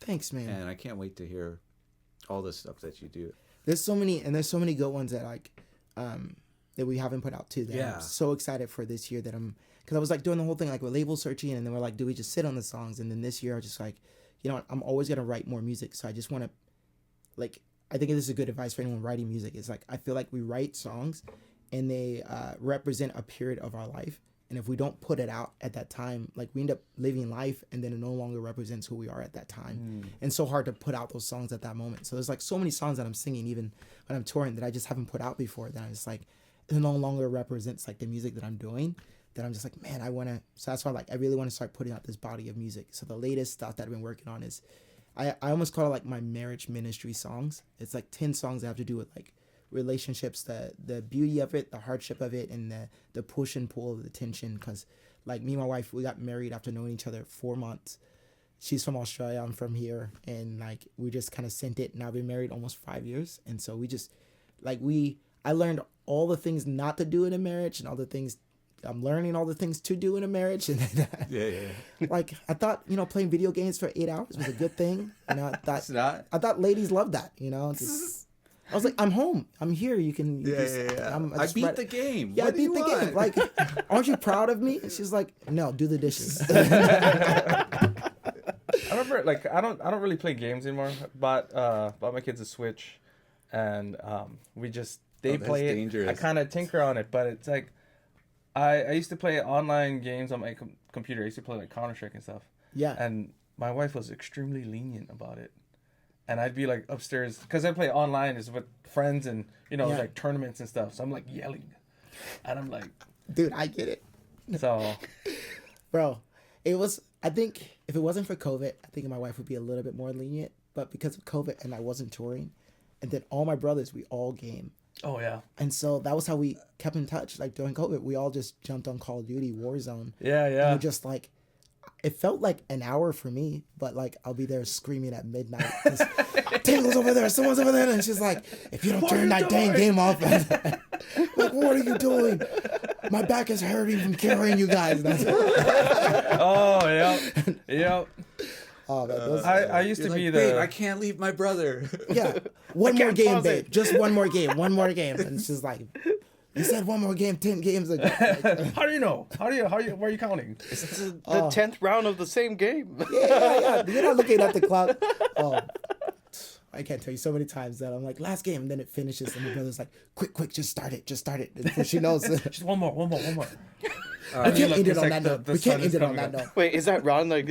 Thanks, man. and I can't wait to hear all the stuff that you do. There's so many good ones that like that we haven't put out too. That Yeah. I'm so excited for this year that because I was like doing the whole thing like with label searching, and then we're like, do we just sit on the songs? And then this year I just like, you know, I'm always gonna write more music, so I just want to like. I think this is a good advice for anyone writing music. It's like I feel like we write songs, and they represent a period of our life. And if we don't put it out at that time, like we end up living life, and then it no longer represents who we are at that time. And it's so hard to put out those songs at that moment. So there's like so many songs that I'm singing, even when I'm touring, that I just haven't put out before. That I just like it no longer represents like the music that I'm doing. That I'm just like, man, I want to. So that's why like I really want to start putting out this body of music. So the latest stuff that I've been working on is. I almost call it like my marriage ministry songs. It's like 10 songs that have to do with like relationships, the beauty of it, the hardship of it, and the push and pull of the tension. Because like me and my wife, we got married after knowing each other 4 months. She's from Australia, I'm from here, and like we just kind of sent it. Now we've been married almost 5 years, and so we just like I learned all the things not to do in a marriage, and all the things I'm learning all the things to do in a marriage. And Yeah. like I thought, you know, playing video games for 8 hours was a good thing. You know, It's not. I thought ladies love that. You know, just, I was like, I'm home. I'm here. You can. Yeah. I just beat the game. Yeah, What I do you beat the game. want? Like, aren't you proud of me? And she's like, no, do the dishes. I remember, like, I don't really play games anymore. Bought my kids a Switch, and they that's play it. dangerous. I kind of tinker on it, but it's like I used to play online games on my computer. I used to play like Counter-Strike and stuff. Yeah. And my wife was extremely lenient about it. And I'd be like upstairs because I play online is with friends and Yeah. like tournaments and stuff. So I'm like yelling, and I'm like, Dude, I get it, so bro. It was. I think if it wasn't for COVID, I think my wife would be a little bit more lenient. But because of COVID and I wasn't touring, and then all my brothers, we all game. oh yeah, And so that was how we kept in touch. Like during COVID, we all just jumped on Call of Duty Warzone. yeah. And we just like, it felt like an hour for me, but like I'll be there screaming at midnight. Tingle's over there, someone's over there, and she's like, "If you don't turn that dang game off," like, what are you doing? My back is hurting from carrying you guys. Oh yeah. Oh, man, those, I used You're to like, be babe, the I can't leave my brother. yeah, one more can't game, pause babe. it. Just one more game, and she's like, "You said one more game 10 games ago." Like, How do you know? Where are you counting? The 10th round of the same game. yeah. You're not looking at the clock. Oh, I can't tell you so many times that I'm like, last game, and then it finishes, and my brother's like, quick, just start it. Before she knows. Just one more. We can't end it on that note. We can't end it on that note. Wait, is that round like?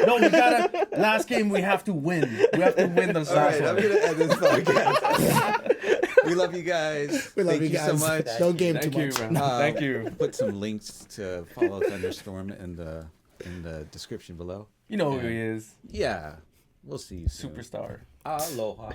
No, we gotta. Last game, we have to win. We have to win the All last right, I'm one. gonna end this podcast. We love you guys. We love Thank you so guys. much. Don't game Thank too you, much. man. Thank you. Put some links to follow Thunderstorm in the description below. You know who he is. Yeah, we'll see you soon. Superstar. Aloha.